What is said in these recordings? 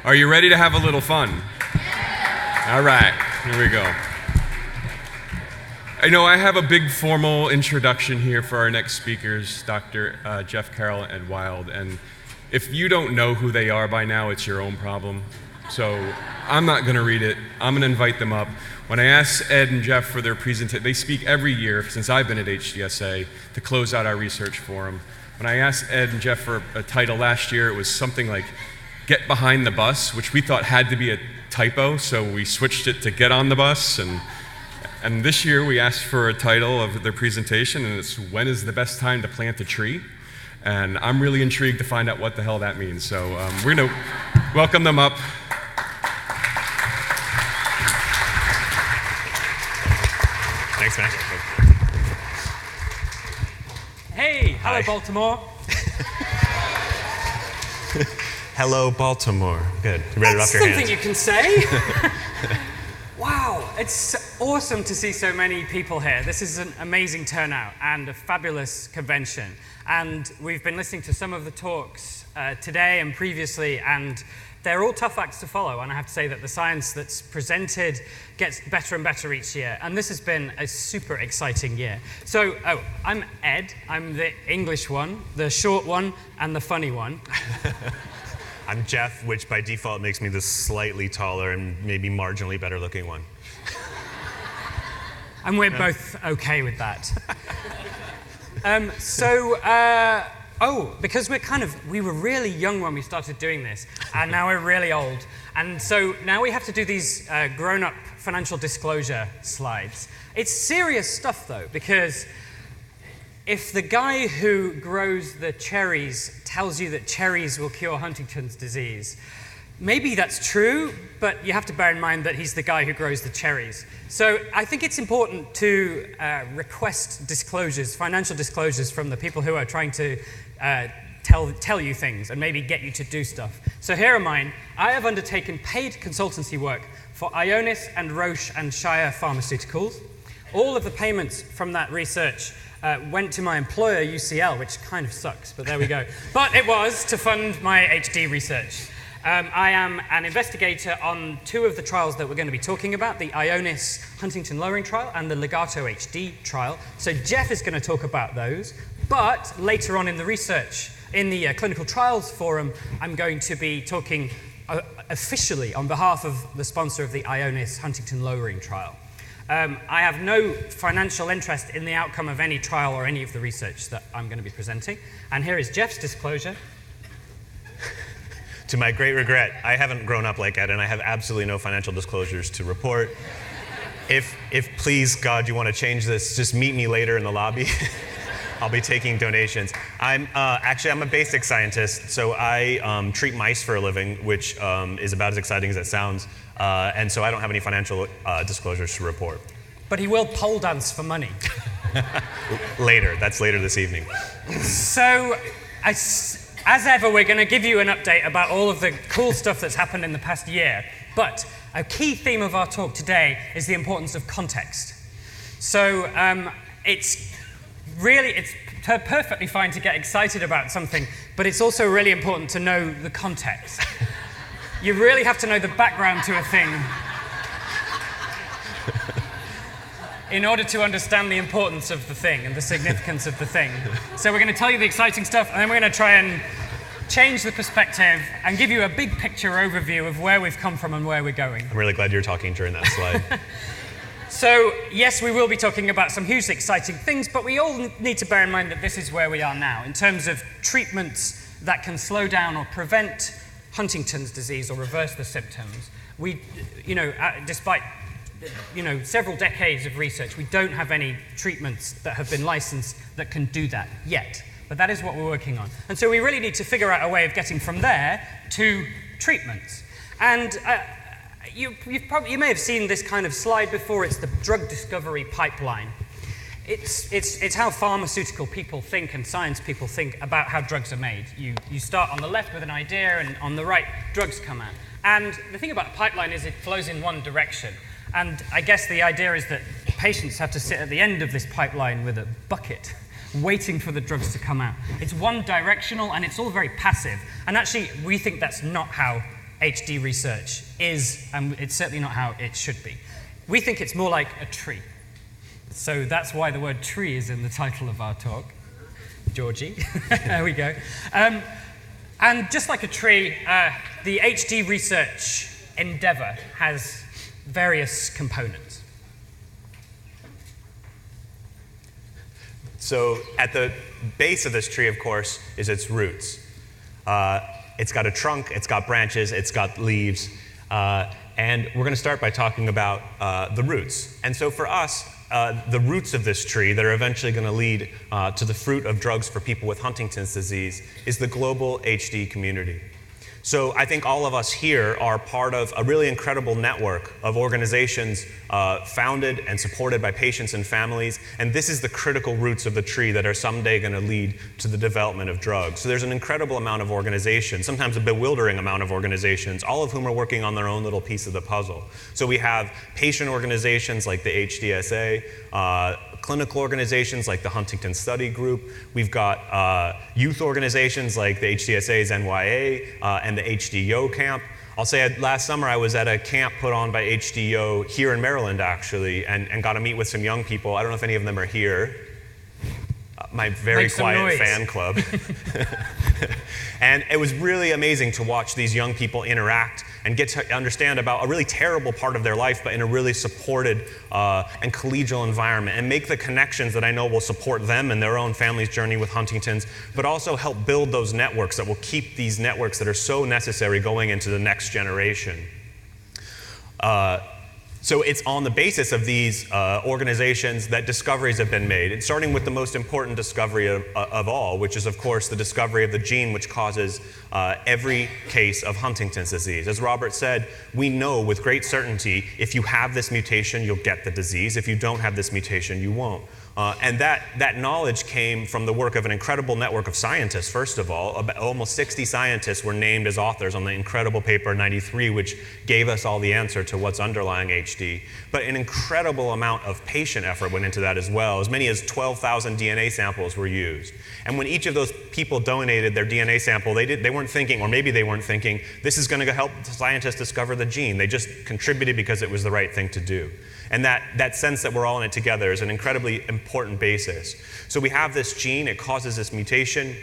Are you ready to have a little fun? All right, here we go. I know I have a big formal introduction here for our next speakers, Dr. Jeff Carroll and Wild, and if you don't know who they are by now, it's your own problem. So I'm not going to read it. I'm going to invite them up. When I asked Ed and Jeff for their presentation, they speak every year since I've been at HDSA to close out our research forum. When I asked Ed and Jeff for a title last year, it was something like Get Behind the Bus, which we thought had to be a typo, so we switched it to Get on the Bus. And this year we asked for a title of their presentation, and it's When is the Best Time to Plant a Tree? And I'm really intrigued to find out what the hell that means. So we're going to welcome them up. Thanks, man. Hey, hello, Hi. Baltimore. Hello, Baltimore. Good. You ready to That's wrap your something hands? you can say. Wow, it's awesome to see so many people here. This is an amazing turnout and a fabulous convention. And we've been listening to some of the talks today and previously, and they're all tough acts to follow. And I have to say that the science that's presented gets better and better each year. And this has been a super exciting year. So, I'm Ed. I'm the English one, the short one, and the funny one. I'm Jeff, which by default makes me the slightly taller and maybe marginally better looking one. And we're both okay with that. Because we were really young when we started doing this, and now we're really old. And so now we have to do these grown-up financial disclosure slides. It's serious stuff, though, because if the guy who grows the cherries tells you that cherries will cure Huntington's disease, maybe that's true, but you have to bear in mind that he's the guy who grows the cherries. So I think it's important to request disclosures, financial disclosures from the people who are trying to tell you things and maybe get you to do stuff. So here are mine. I have undertaken paid consultancy work for Ionis and Roche and Shire Pharmaceuticals. All of the payments from that research went to my employer, UCL, which kind of sucks, but there we go. But it was to fund my HD research. I am an investigator on two of the trials that we're going to be talking about, the Ionis Huntington lowering trial and the Legato HD trial. So Jeff is going to talk about those, but later on in the research, in the clinical trials forum, I'm going to be talking officially on behalf of the sponsor of the Ionis Huntington lowering trial. I have no financial interest in the outcome of any trial or any of the research that I'm going to be presenting. And here is Jeff's disclosure. To my great regret, I haven't grown up like Ed, and I have absolutely no financial disclosures to report. If please, God, you want to change this, just meet me later in the lobby. I'll be taking donations. I'm a basic scientist, so I treat mice for a living, which is about as exciting as it sounds. And so I don't have any financial disclosures to report. But he will pole dance for money. Later. That's later this evening. So, as ever, we're going to give you an update about all of the cool stuff that's happened in the past year. But a key theme of our talk today is the importance of context. So it's perfectly fine to get excited about something, but it's also really important to know the context. You really have to know the background to a thing in order to understand the importance of the thing and the significance of the thing. So we're going to tell you the exciting stuff, and then we're going to try and change the perspective and give you a big picture overview of where we've come from and where we're going. I'm really glad you're talking during that slide. So, yes, we will be talking about some hugely exciting things, but we all need to bear in mind that this is where we are now in terms of treatments that can slow down or prevent Huntington's disease or reverse the symptoms. Despite several decades of research, we don't have any treatments that have been licensed that can do that yet. But that is what we're working on. And so we really need to figure out a way of getting from there to treatments. And you may have seen this kind of slide before. It's the drug discovery pipeline. It's how pharmaceutical people think and science people think about how drugs are made. You start on the left with an idea, and on the right, drugs come out. And the thing about the pipeline is it flows in one direction. And I guess the idea is that patients have to sit at the end of this pipeline with a bucket, waiting for the drugs to come out. It's one directional, and it's all very passive. And actually, we think that's not how HD research is, and it's certainly not how it should be. We think it's more like a tree. So that's why the word tree is in the title of our talk. Georgie, there we go. And just like a tree, the HD research endeavor has various components. So at the base of this tree, of course, is its roots. It's got a trunk, it's got branches, it's got leaves, and we're going to start by talking about the roots. And so for us, the roots of this tree that are eventually going to lead to the fruit of drugs for people with Huntington's disease is the global HD community. So I think all of us here are part of a really incredible network of organizations founded and supported by patients and families, and this is the critical roots of the tree that are someday going to lead to the development of drugs. So there's an incredible amount of organizations, sometimes a bewildering amount of organizations, all of whom are working on their own little piece of the puzzle. So we have patient organizations like the HDSA, clinical organizations like the Huntington Study Group. We've got youth organizations like the HDSA's NYA and the HDYO camp. I'll say last summer I was at a camp put on by HDYO here in Maryland, actually, and got to meet with some young people. I don't know if any of them are here. My very quiet fan club. And it was really amazing to watch these young people interact and get to understand about a really terrible part of their life, but in a really supported and collegial environment, and make the connections that I know will support them and their own family's journey with Huntington's, but also help build those networks that will keep these networks that are so necessary going into the next generation. So it's on the basis of these organizations that discoveries have been made, and starting with the most important discovery of all, which is, of course, the discovery of the gene which causes every case of Huntington's disease. As Robert said, we know with great certainty if you have this mutation, you'll get the disease. If you don't have this mutation, you won't. And that knowledge came from the work of an incredible network of scientists, first of all. Almost 60 scientists were named as authors on the incredible paper 93, which gave us all the answer to what's underlying HD. But an incredible amount of patient effort went into that as well. As many as 12,000 DNA samples were used. And when each of those people donated their DNA sample, they weren't thinking, or maybe they weren't thinking, this is going to help scientists discover the gene. They just contributed because it was the right thing to do. And that sense that we're all in it together is an incredibly important basis. So we have this gene, it causes this mutation.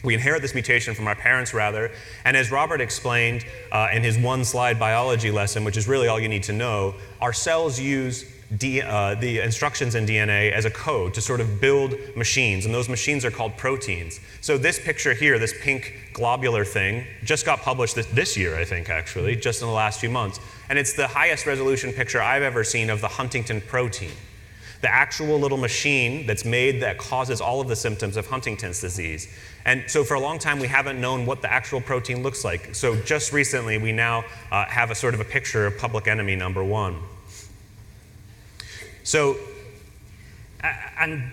We inherit this mutation from our parents, rather. And as Robert explained in his one-slide biology lesson, which is really all you need to know, our cells use the instructions in DNA as a code to sort of build machines, and those machines are called proteins. So this picture here, this pink globular thing, just got published this year, I think, actually, just in the last few months. And it's the highest resolution picture I've ever seen of the Huntington protein, the actual little machine that's made that causes all of the symptoms of Huntington's disease. And so for a long time, we haven't known what the actual protein looks like. So just recently, we now have a sort of a picture of public enemy number 1. So, and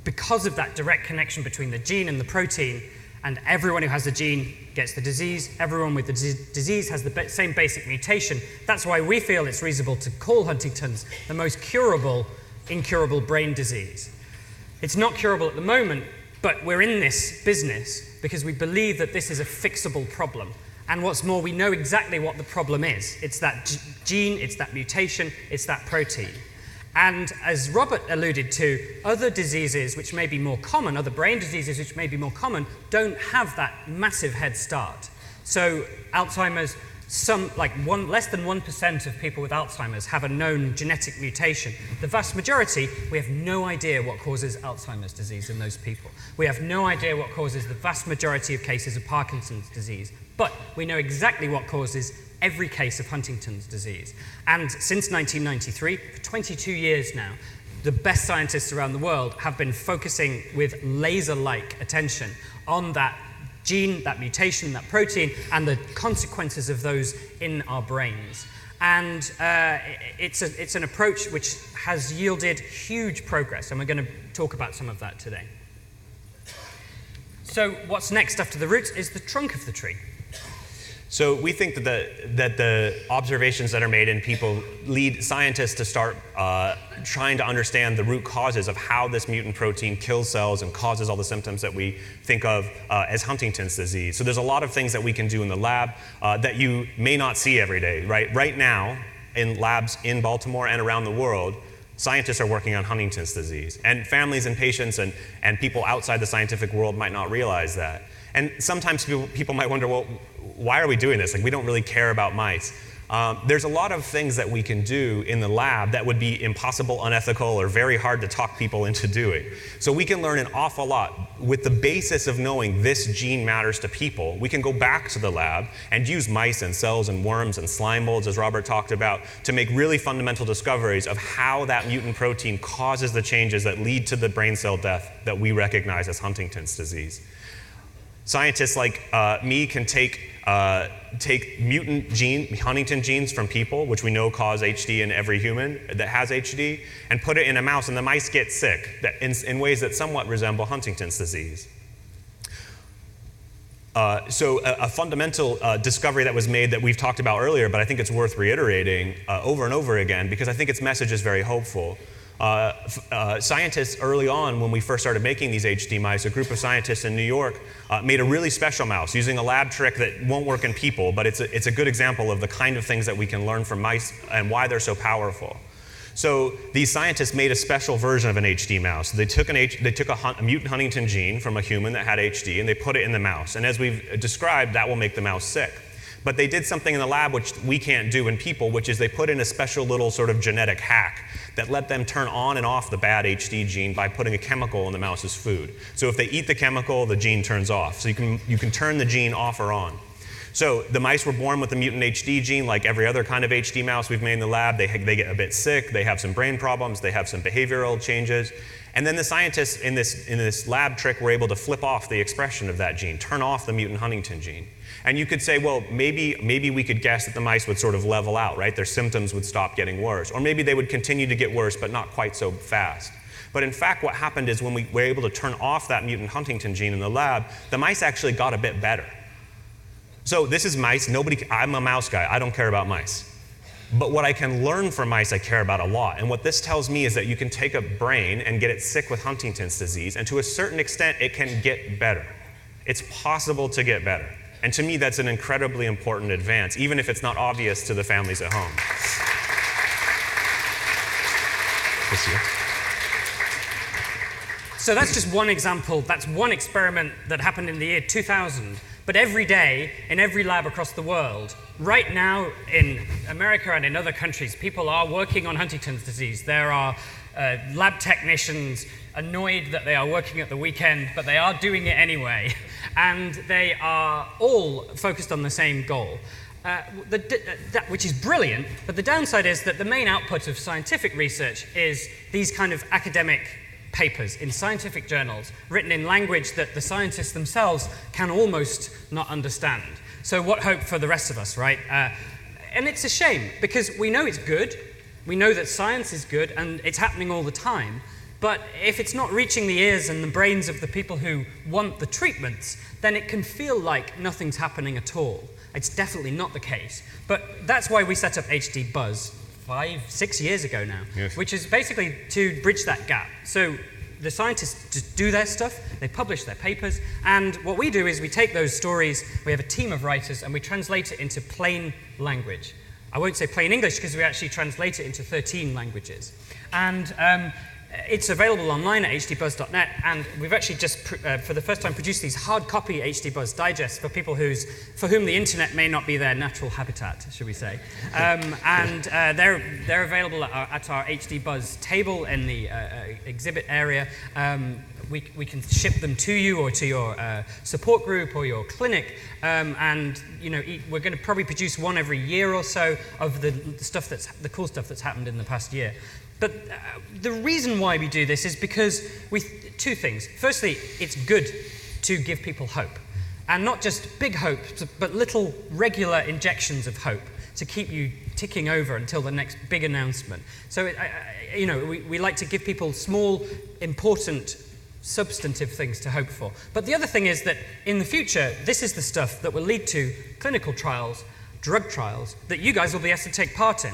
because of that direct connection between the gene and the protein, and everyone who has the gene gets the disease, everyone with the disease has the same basic mutation, that's why we feel it's reasonable to call Huntington's the most curable, incurable brain disease. It's not curable at the moment, but we're in this business because we believe that this is a fixable problem. And what's more, we know exactly what the problem is. It's that gene, it's that mutation, it's that protein. And as Robert alluded to, other diseases which may be more common, other brain diseases which may be more common, don't have that massive head start. So Alzheimer's, less than 1% of people with Alzheimer's have a known genetic mutation. The vast majority, we have no idea what causes Alzheimer's disease in those people. We have no idea what causes the vast majority of cases of Parkinson's disease. But we know exactly what causes every case of Huntington's disease. And since 1993, for 22 years now, the best scientists around the world have been focusing with laser-like attention on that gene, that mutation, that protein, and the consequences of those in our brains. And it's an approach which has yielded huge progress, and we're going to talk about some of that today. So what's next after the roots is the trunk of the tree. So we think that the observations that are made in people lead scientists to start trying to understand the root causes of how this mutant protein kills cells and causes all the symptoms that we think of as Huntington's disease. So there's a lot of things that we can do in the lab that you may not see every day. Right now, in labs in Baltimore and around the world, scientists are working on Huntington's disease. And families and patients and people outside the scientific world might not realize that. And sometimes people might wonder, well, why are we doing this? Like, we don't really care about mice. There's a lot of things that we can do in the lab that would be impossible, unethical, or very hard to talk people into doing. So we can learn an awful lot. With the basis of knowing this gene matters to people, we can go back to the lab and use mice and cells and worms and slime molds, as Robert talked about, to make really fundamental discoveries of how that mutant protein causes the changes that lead to the brain cell death that we recognize as Huntington's disease. Scientists like me can take mutant Huntington genes from people, which we know cause HD in every human that has HD, and put it in a mouse, and the mice get sick in ways that somewhat resemble Huntington's disease. So a fundamental discovery that was made that we've talked about earlier, but I think it's worth reiterating over and over again because I think its message is very hopeful. Scientists early on, when we first started making these HD mice, a group of scientists in New York made a really special mouse using a lab trick that won't work in people, but it's a good example of the kind of things that we can learn from mice and why they're so powerful. So these scientists made a special version of an HD mouse. They took a mutant Huntington gene from a human that had HD and they put it in the mouse. And as we've described, that will make the mouse sick. But they did something in the lab which we can't do in people, which is they put in a special little sort of genetic hack that let them turn on and off the bad HD gene by putting a chemical in the mouse's food. So if they eat the chemical, the gene turns off. So you can turn the gene off or on. So the mice were born with the mutant HD gene, like every other kind of HD mouse we've made in the lab. They get a bit sick, they have some brain problems, they have some behavioral changes. And then the scientists in this lab trick were able to flip off the expression of that gene, turn off the mutant Huntington gene. And you could say, well, maybe we could guess that the mice would sort of level out, right? Their symptoms would stop getting worse. Or maybe they would continue to get worse, but not quite so fast. But in fact, what happened is when we were able to turn off that mutant Huntington gene in the lab, the mice actually got a bit better. So this is mice. I'm a mouse guy. I don't care about mice. But what I can learn from mice, I care about a lot. And what this tells me is that you can take a brain and get it sick with Huntington's disease, and to a certain extent, it can get better. It's possible to get better. And to me, that's an incredibly important advance, even if it's not obvious to the families at home. So that's just one example. That's one experiment that happened in the year 2000. But every day, in every lab across the world, right now in America and in other countries, people are working on Huntington's disease. There are lab technicians annoyed that they are working at the weekend, but they are doing it anyway. And they are all focused on the same goal, which is brilliant. But the downside is that the main output of scientific research is these kind of academic papers in scientific journals written in language that the scientists themselves can almost not understand. So what hope for the rest of us, right? And it's a shame because we know it's good. We know that science is good and it's happening all the time. But if it's not reaching the ears and the brains of the people who want the treatments, then it can feel like nothing's happening at all. It's definitely not the case. But that's why we set up HD Buzz 5-6 years ago now, yes. Which is basically to bridge that gap. So the scientists just do their stuff, they publish their papers, and what we do is we take those stories, we have a team of writers, and we translate it into plain language. I won't say plain English because we actually translate it into 13 languages. And it's available online at hdbuzz.net, and we've actually just, for the first time, produced these hard copy HD Buzz digests for people for whom the internet may not be their natural habitat, should we say. They're available at our HD Buzz table in the exhibit area. We can ship them to you or to your support group or your clinic, and we're going to probably produce one every year or so of the cool stuff that's happened in the past year. But the reason why we do this is because two things. Firstly, it's good to give people hope. And not just big hope, but little regular injections of hope to keep you ticking over until the next big announcement. So, we like to give people small, important substantive things to hope for. But the other thing is that in the future, this is the stuff that will lead to clinical trials, drug trials, that you guys will be asked to take part in.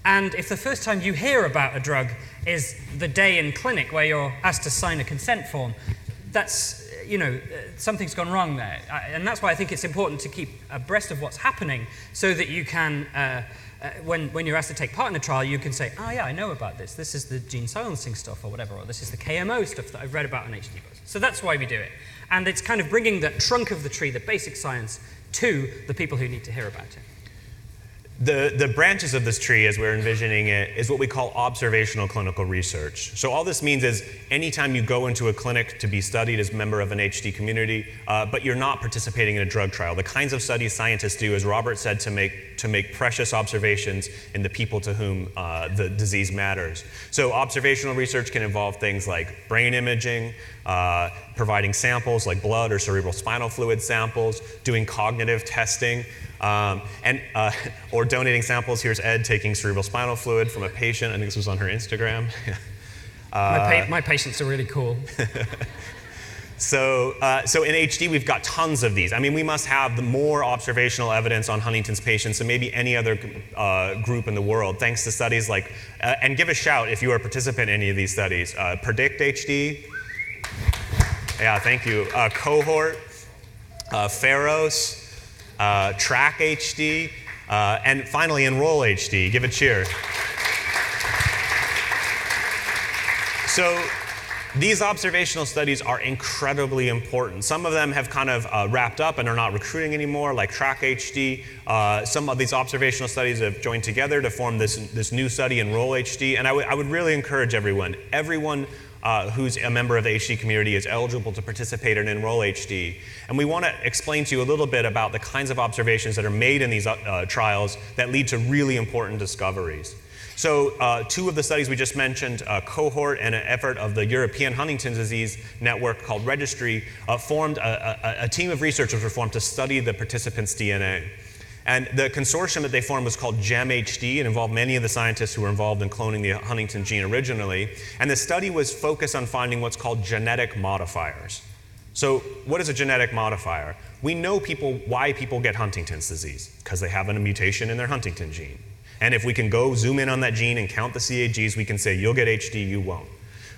And if the first time you hear about a drug is the day in clinic where you're asked to sign a consent form, that's, something's gone wrong there. And that's why I think it's important to keep abreast of what's happening so that you can, when you're asked to take part in a trial, you can say, oh yeah, I know about this. This is the gene silencing stuff or whatever, or this is the KMO stuff that I've read about on HD Buzz. So that's why we do it. And it's kind of bringing the trunk of the tree, the basic science, to the people who need to hear about it. The branches of this tree, as we're envisioning it, is what we call observational clinical research. So all this means is anytime you go into a clinic to be studied as a member of an HD community, but you're not participating in a drug trial, the kinds of studies scientists do, as Robert said, to make precious observations in the people to whom the disease matters. So observational research can involve things like brain imaging, providing samples like blood or cerebral spinal fluid samples, doing cognitive testing, or donating samples. Here's Ed taking cerebral spinal fluid from a patient. I think this was on her Instagram. My patients are really cool. So in HD, we've got tons of these. I mean, we must have more observational evidence on Huntington's patients than maybe any other group in the world, thanks to studies like, and give a shout if you are a participant in any of these studies. Predict HD. Yeah, thank you. Cohort, Pharos, Track HD, and finally Enroll HD. Give a cheer. So these observational studies are incredibly important. Some of them have kind of wrapped up and are not recruiting anymore, like Track HD. Some of these observational studies have joined together to form this new study, Enroll HD. And I would really encourage everyone who's a member of the HD community is eligible to participate in Enroll HD. And we want to explain to you a little bit about the kinds of observations that are made in these trials that lead to really important discoveries. So two of the studies we just mentioned, Cohort and an effort of the European Huntington's Disease Network called Registry, formed a team of researchers were formed to study the participants' DNA. And the consortium that they formed was called GEM-HD. It involved many of the scientists who were involved in cloning the Huntington gene originally. And the study was focused on finding what's called genetic modifiers. So what is a genetic modifier? We know why people get Huntington's disease, because they have a mutation in their Huntington gene. And if we can go zoom in on that gene and count the CAGs, we can say, you'll get HD, you won't.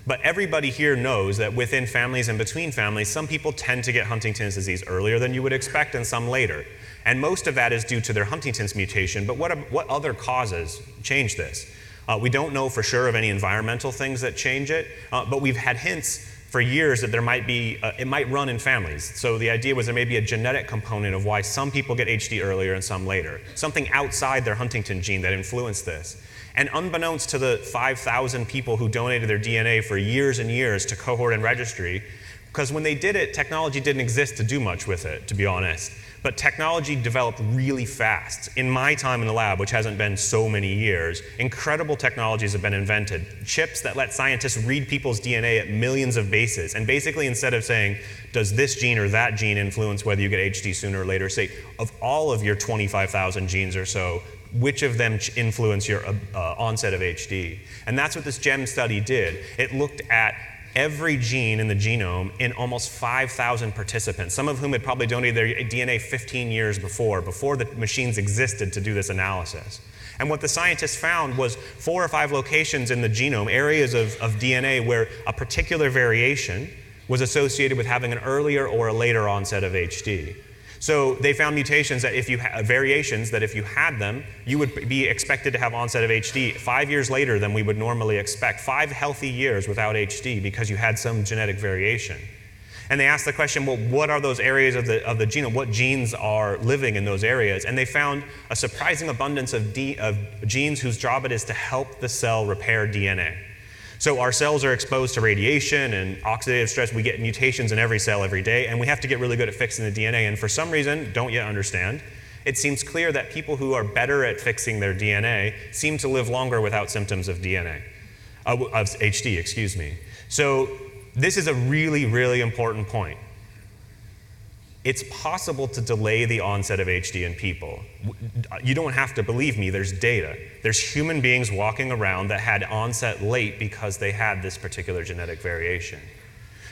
But everybody here knows that within families and between families, some people tend to get Huntington's disease earlier than you would expect and some later. And most of that is due to their Huntington's mutation, but what other causes change this? We don't know for sure of any environmental things that change it, but we've had hints for years that there might be, it might run in families. So the idea was there may be a genetic component of why some people get HD earlier and some later, something outside their Huntington gene that influenced this. And unbeknownst to the 5,000 people who donated their DNA for years and years to Cohort and Registry, because when they did it, technology didn't exist to do much with it, to be honest. But technology developed really fast. In my time in the lab, which hasn't been so many years, incredible technologies have been invented. Chips that let scientists read people's DNA at millions of bases. And basically, instead of saying, does this gene or that gene influence whether you get HD sooner or later, say, of all of your 25,000 genes or so, which of them influence your onset of HD? And that's what this GEM study did. It looked at every gene in the genome in almost 5,000 participants, some of whom had probably donated their DNA 15 years before the machines existed to do this analysis. And what the scientists found was 4 or 5 locations in the genome, areas of DNA where a particular variation was associated with having an earlier or a later onset of HD. So they found mutations that variations that if you had them, you would be expected to have onset of HD 5 years later than we would normally expect. 5 healthy years without HD because you had some genetic variation. And they asked the question, well, what are those areas of the genome? What genes are living in those areas? And they found a surprising abundance of genes whose job it is to help the cell repair DNA. So our cells are exposed to radiation and oxidative stress. We get mutations in every cell every day, and we have to get really good at fixing the DNA. And for some reason, don't yet understand, it seems clear that people who are better at fixing their DNA seem to live longer without symptoms of HD, excuse me. So this is a really, really important point. It's possible to delay the onset of HD in people. You don't have to believe me, there's data. There's human beings walking around that had onset late because they had this particular genetic variation.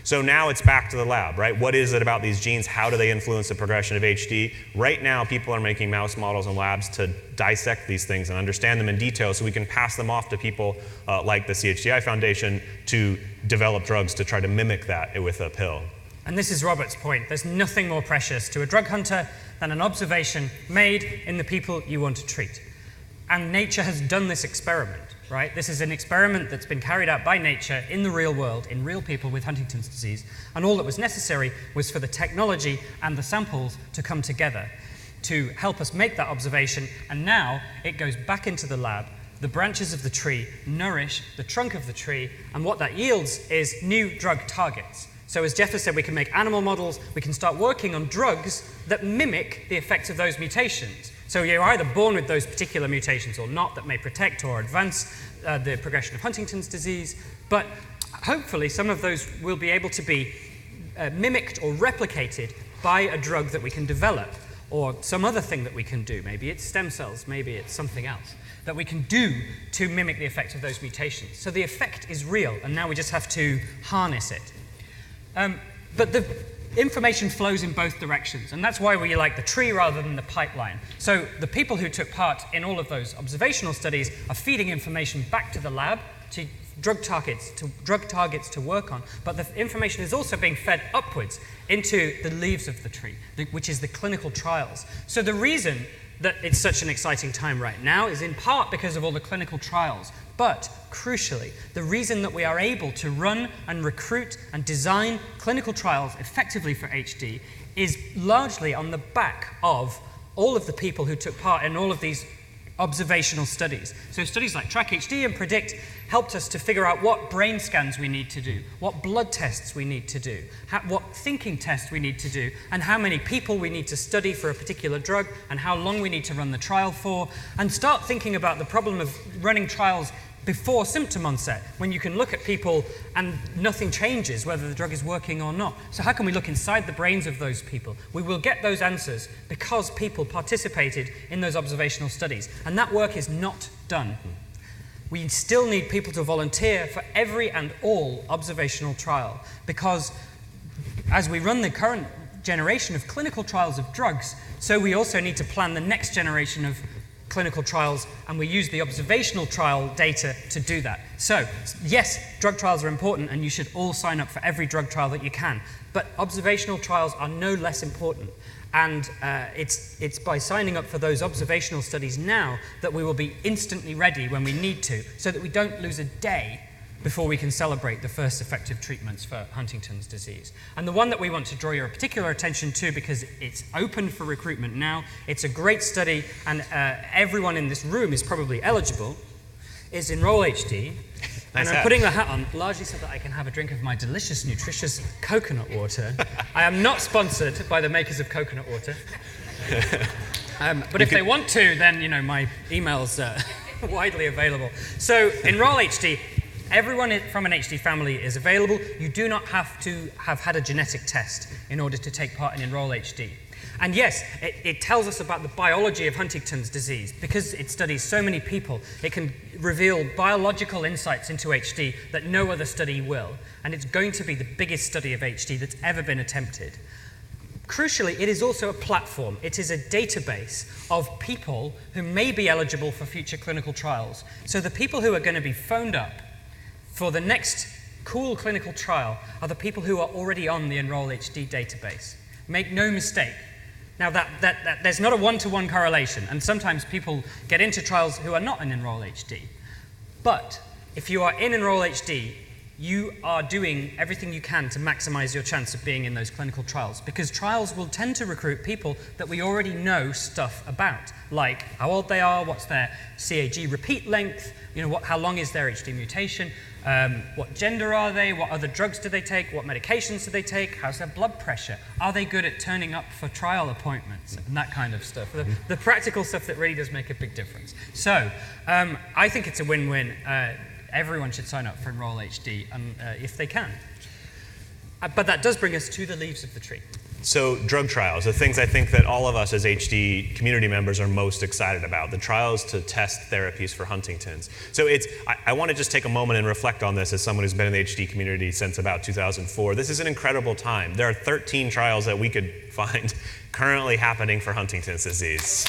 So now it's back to the lab, right? What is it about these genes? How do they influence the progression of HD? Right now, people are making mouse models in labs to dissect these things and understand them in detail so we can pass them off to people like the CHDI Foundation to develop drugs to try to mimic that with a pill. And this is Robert's point. There's nothing more precious to a drug hunter than an observation made in the people you want to treat. And nature has done this experiment, right? This is an experiment that's been carried out by nature in the real world, in real people with Huntington's disease. And all that was necessary was for the technology and the samples to come together to help us make that observation. And now it goes back into the lab. The branches of the tree nourish the trunk of the tree. And what that yields is new drug targets. So as Jeff has said, we can make animal models, we can start working on drugs that mimic the effects of those mutations. So you're either born with those particular mutations or not that may protect or advance the progression of Huntington's disease, but hopefully some of those will be able to be mimicked or replicated by a drug that we can develop or some other thing that we can do. Maybe it's stem cells, maybe it's something else that we can do to mimic the effect of those mutations. So the effect is real, and now we just have to harness it. But the information flows in both directions, and that's why we like the tree rather than the pipeline. So the people who took part in all of those observational studies are feeding information back to the lab to drug targets to work on, but the information is also being fed upwards into the leaves of the tree, which is the clinical trials. So the reason that it's such an exciting time right now is in part because of all the clinical trials. But crucially, the reason that we are able to run and recruit and design clinical trials effectively for HD is largely on the back of all of the people who took part in all of these observational studies. So studies like TRACK-HD and PREDICT helped us to figure out what brain scans we need to do, what blood tests we need to do, what thinking tests we need to do, and how many people we need to study for a particular drug, and how long we need to run the trial for, and start thinking about the problem of running trials before symptom onset, when you can look at people and nothing changes whether the drug is working or not. So how can we look inside the brains of those people? We will get those answers because people participated in those observational studies, and that work is not done. We still need people to volunteer for every and all observational trial, because as we run the current generation of clinical trials of drugs, so we also need to plan the next generation of clinical trials, and we use the observational trial data to do that. So, yes, drug trials are important, and you should all sign up for every drug trial that you can, but observational trials are no less important. And it's by signing up for those observational studies now that we will be instantly ready when we need to, so that we don't lose a day before we can celebrate the first effective treatments for Huntington's disease. And the one that we want to draw your particular attention to, because it's open for recruitment now, it's a great study, and everyone in this room is probably eligible, is Enroll-HD. And I'm putting the hat on largely so that I can have a drink of my delicious, nutritious coconut water. I am not sponsored by the makers of coconut water. But if they want to, then, you know, my email's widely available. So Enroll-HD, everyone from an HD family is available. You do not have to have had a genetic test in order to take part in Enroll-HD. And yes, it tells us about the biology of Huntington's disease. Because it studies so many people, it can reveal biological insights into HD that no other study will. And it's going to be the biggest study of HD that's ever been attempted. Crucially, it is also a platform. It is a database of people who may be eligible for future clinical trials. So the people who are going to be phoned up for the next cool clinical trial are the people who are already on the Enroll-HD database. Make no mistake. Now, there's not a one-to-one correlation, and sometimes people get into trials who are not in Enroll-HD. But if you are in Enroll-HD, you are doing everything you can to maximize your chance of being in those clinical trials, because trials will tend to recruit people that we already know stuff about, like how old they are, what's their CAG repeat length, you know, how long is their HD mutation, what gender are they, what other drugs do they take, what medications do they take, how's their blood pressure, are they good at turning up for trial appointments, and that kind of stuff. The practical stuff that really does make a big difference. So I think it's a win-win. Everyone should sign up for Enroll-HD if they can. But that does bring us to the leaves of the tree. So drug trials, the things I think that all of us as HD community members are most excited about, the trials to test therapies for Huntington's. So I want to just take a moment and reflect on this as someone who's been in the HD community since about 2004. This is an incredible time. There are 13 trials that we could find currently happening for Huntington's disease.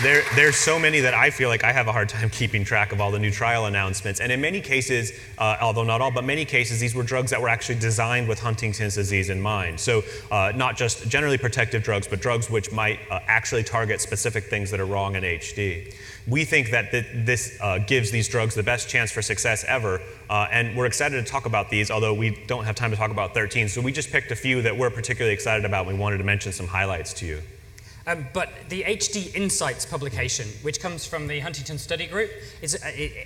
There's so many that I feel like I have a hard time keeping track of all the new trial announcements. And in many cases, although not all, but many cases, these were drugs that were actually designed with Huntington's disease in mind. So not just generally protective drugs, but drugs which might actually target specific things that are wrong in HD. We think that this gives these drugs the best chance for success ever. And we're excited to talk about these, although we don't have time to talk about 13. So we just picked a few that we're particularly excited about. We wanted to mention some highlights to you. But the HD Insights publication, which comes from the Huntington Study Group, is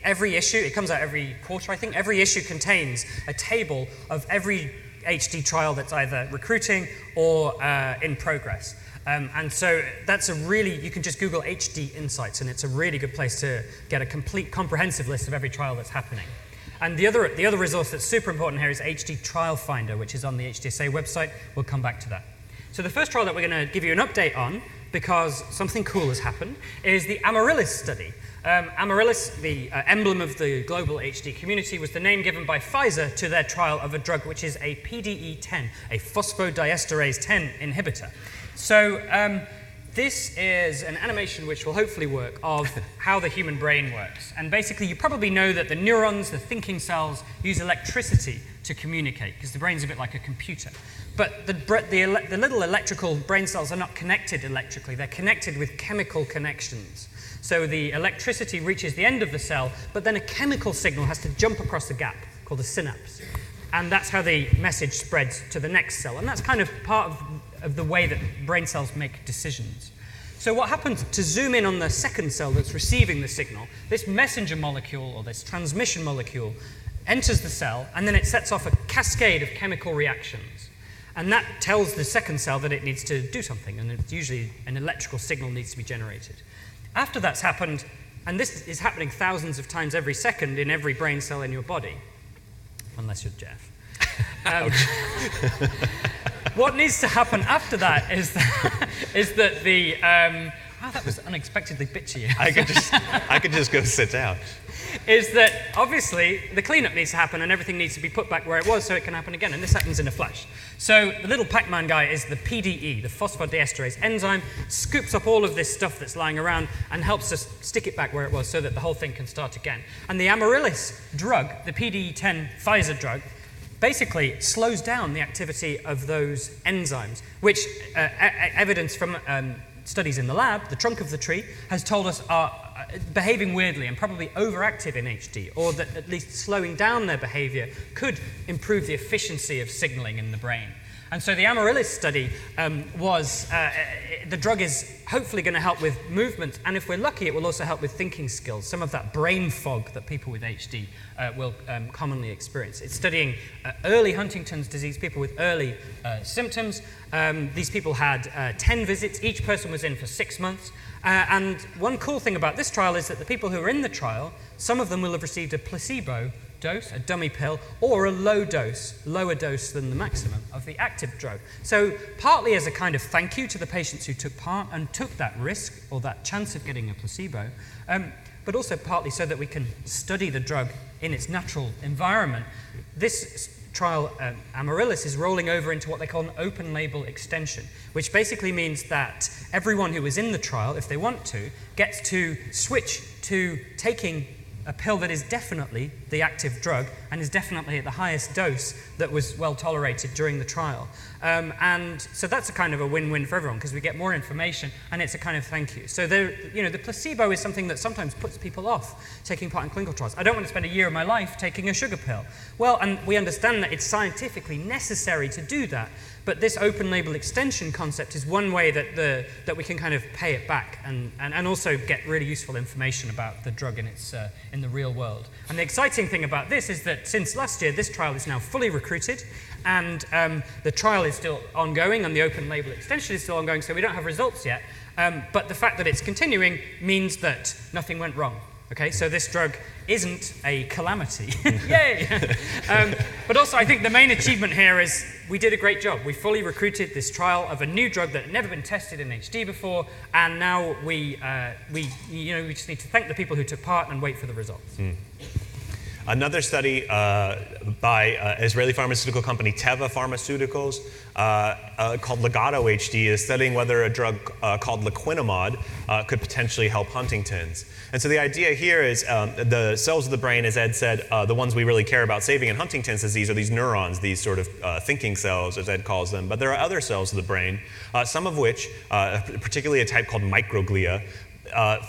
every issue, it comes out every quarter, I think. Every issue contains a table of every HD trial that's either recruiting or in progress. And so that's you can just Google HD Insights, and it's a really good place to get a complete, comprehensive list of every trial that's happening. And the other resource that's super important here is HD Trial Finder, which is on the HDSA website. We'll come back to that. So the first trial that we're going to give you an update on, because something cool has happened, is the Amaryllis study. Amaryllis, the emblem of the global HD community, was the name given by Pfizer to their trial of a drug which is a PDE10, a phosphodiesterase 10 inhibitor. So this is an animation which will hopefully work of how the human brain works. And basically, you probably know that the neurons, the thinking cells, use electricity to communicate, because the brain's a bit like a computer. But the little electrical brain cells are not connected electrically. They're connected with chemical connections. So the electricity reaches the end of the cell, but then a chemical signal has to jump across the gap, called the synapse. And that's how the message spreads to the next cell. And that's kind of part of the way that brain cells make decisions. So what happens, to zoom in on the second cell that's receiving the signal, this messenger molecule, or this transmission molecule, enters the cell, and then it sets off a cascade of chemical reactions. And that tells the second cell that it needs to do something, and it's usually an electrical signal needs to be generated. After that's happened, and this is happening thousands of times every second in every brain cell in your body, unless you're Jeff. What needs to happen after that is that the that was unexpectedly bitchy. I could just go sit down. Is that obviously the cleanup needs to happen and everything needs to be put back where it was so it can happen again, and this happens in a flash. So the little Pac-Man guy is the PDE, the phosphodiesterase enzyme, scoops up all of this stuff that's lying around and helps us stick it back where it was so that the whole thing can start again. And the Amaryllis drug, the PDE10 Pfizer drug, basically slows down the activity of those enzymes, which evidence from studies in the lab, the trunk of the tree, has told us are behaving weirdly and probably overactive in HD, or that at least slowing down their behavior could improve the efficiency of signaling in the brain. And so the Amaryllis study the drug is hopefully going to help with movement, and if we're lucky, it will also help with thinking skills, some of that brain fog that people with HD will commonly experience. It's studying early Huntington's disease, people with early symptoms. These people had 10 visits. Each person was in for 6 months. And one cool thing about this trial is that the people who are in the trial, some of them will have received a placebo dose, a dummy pill, or a lower dose than the maximum of the active drug. So partly as a kind of thank you to the patients who took part and took that risk or that chance of getting a placebo, but also partly so that we can study the drug in its natural environment. This trial, Amaryllis, is rolling over into what they call an open label extension, which basically means that everyone who is in the trial, if they want to, gets to switch to taking a pill that is definitely the active drug and is definitely at the highest dose that was well tolerated during the trial. And so that's a kind of a win-win for everyone, because we get more information and it's a kind of thank you. So the placebo is something that sometimes puts people off taking part in clinical trials. I don't want to spend a year of my life taking a sugar pill. Well, and we understand that it's scientifically necessary to do that, but this open label extension concept is one way that we can kind of pay it back and also get really useful information about the drug in the real world. And the exciting thing about this is that since last year, this trial is now fully recruited, and the trial is still ongoing and the open label extension is still ongoing, so we don't have results yet. But the fact that it's continuing means that nothing went wrong. Okay, so this drug isn't a calamity. Yay! But also, I think the main achievement here is we did a great job. We fully recruited this trial of a new drug that had never been tested in HD before, and now we just need to thank the people who took part and wait for the results. Another study by Israeli pharmaceutical company Teva Pharmaceuticals called Legato HD is studying whether a drug called laquinimod could potentially help Huntington's. And so the idea here is the cells of the brain, as Ed said, the ones we really care about saving in Huntington's disease are these neurons, these sort of thinking cells, as Ed calls them. But there are other cells of the brain, some of which, particularly a type called microglia,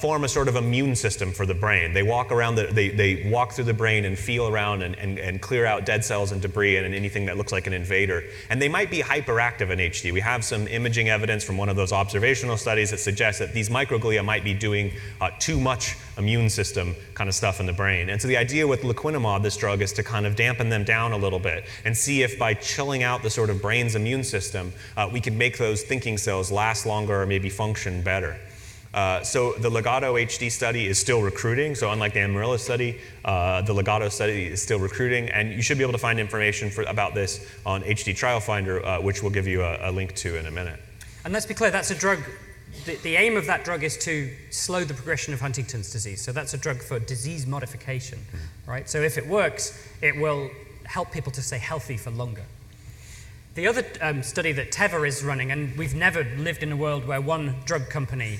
form a sort of immune system for the brain. They walk around, they walk through the brain and feel around and clear out dead cells and debris and anything that looks like an invader. And they might be hyperactive in HD. We have some imaging evidence from one of those observational studies that suggests that these microglia might be doing too much immune system kind of stuff in the brain. And so the idea with laquinimod, this drug, is to kind of dampen them down a little bit and see if by chilling out the sort of brain's immune system, we can make those thinking cells last longer or maybe function better. So the Legato HD study is still recruiting. So unlike the Amaryllis study, the Legato study is still recruiting. And you should be able to find information about this on HD Trial Finder, which we'll give you a link to in a minute. And let's be clear, that's a drug, the aim of that drug is to slow the progression of Huntington's disease. So that's a drug for disease modification, right? So if it works, it will help people to stay healthy for longer. The other study that Teva is running, and we've never lived in a world where one drug company,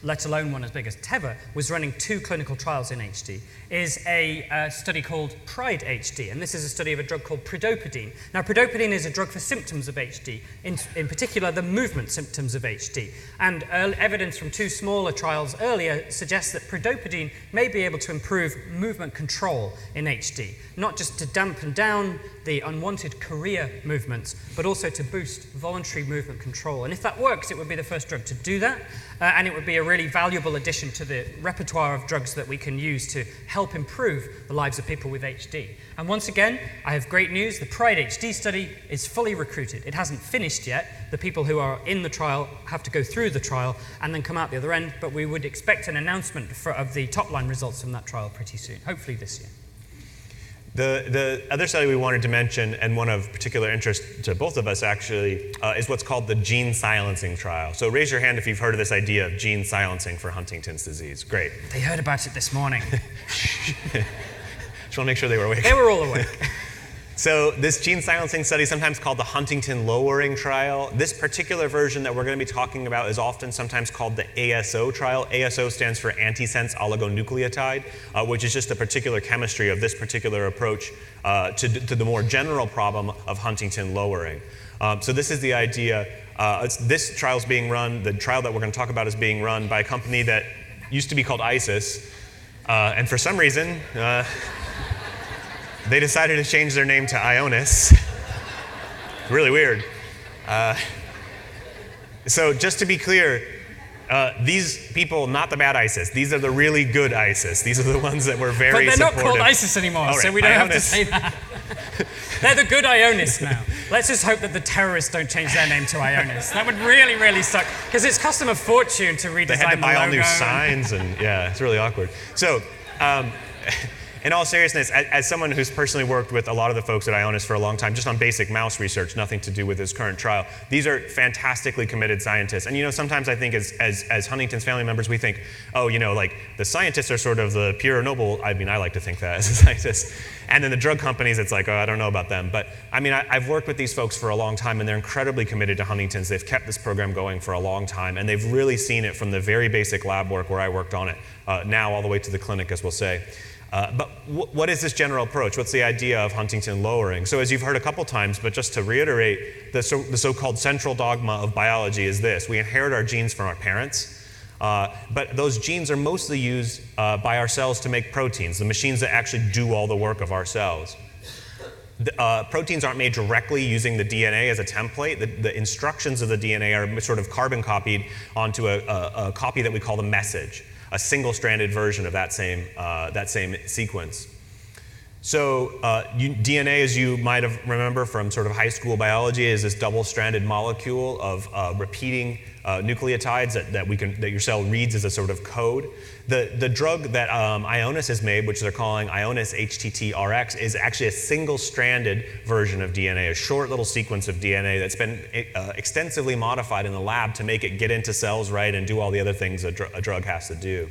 let alone one as big as Teva, was running 2 clinical trials in HD, is a study called PRIDE HD. And this is a study of a drug called predopidine. Now, predopidine is a drug for symptoms of HD, in particular the movement symptoms of HD. And evidence from 2 smaller trials earlier suggests that predopidine may be able to improve movement control in HD, not just to dampen down the unwanted chorea movements, but also to boost voluntary movement control. And if that works, it would be the first drug to do that, and it would be a really valuable addition to the repertoire of drugs that we can use to help improve the lives of people with HD. And once again, I have great news. The PRIDE HD study is fully recruited. It hasn't finished yet. The people who are in the trial have to go through the trial and then come out the other end, but we would expect an announcement of the top-line results from that trial pretty soon, hopefully this year. The other study we wanted to mention, and one of particular interest to both of us actually, is what's called the gene silencing trial. So raise your hand if you've heard of this idea of gene silencing for Huntington's disease. Great. They heard about it this morning. Just want to make sure they were awake. They were all awake. So this gene silencing study, sometimes called the Huntington lowering trial, this particular version that we're going to be talking about is often sometimes called the ASO trial. ASO stands for antisense oligonucleotide, which is just a particular chemistry of this particular approach to the more general problem of Huntington lowering. So this is the idea. This trial is being run, the trial that we're going to talk about is being run by a company that used to be called ISIS, and for some reason, they decided to change their name to Ionis. Really weird. So just to be clear, these people, not the bad ISIS, these are the really good ISIS. These are the ones that were very supportive. But they're not called ISIS anymore, right, so we don't Ionis. have to say that. They're the good Ionis now. Let's just hope that the terrorists don't change their name to Ionis. That would really, really suck, because it's cost them a fortune to redesign the logo. They had to buy all new signs, and yeah, it's really awkward. So, in all seriousness, as someone who's personally worked with a lot of the folks at Ionis for a long time, just on basic mouse research, nothing to do with this current trial, these are fantastically committed scientists. And sometimes I think as Huntington's family members, we think, oh, like the scientists are sort of the pure noble. I mean, I like to think that as a scientist. And then the drug companies, it's like, oh, I don't know about them. But I mean, I've worked with these folks for a long time, and they're incredibly committed to Huntington's. They've kept this program going for a long time, and they've really seen it from the very basic lab work where I worked on it, now all the way to the clinic, as we'll say. But what is this general approach? What's the idea of Huntington lowering? So as you've heard a couple times, but just to reiterate, the so-called central dogma of biology is this. We inherit our genes from our parents, but those genes are mostly used by our cells to make proteins, the machines that actually do all the work of our cells. Proteins aren't made directly using the DNA as a template. The instructions of the DNA are sort of carbon copied onto a copy that we call the message, a single-stranded version of that same sequence. So DNA, as you might have remember from sort of high school biology, is this double-stranded molecule of repeating nucleotides that your cell reads as a sort of code. The drug that Ionis has made, which they're calling Ionis HTT-RX, is actually a single-stranded version of DNA, a short little sequence of DNA that's been extensively modified in the lab to make it get into cells right and do all the other things a drug has to do.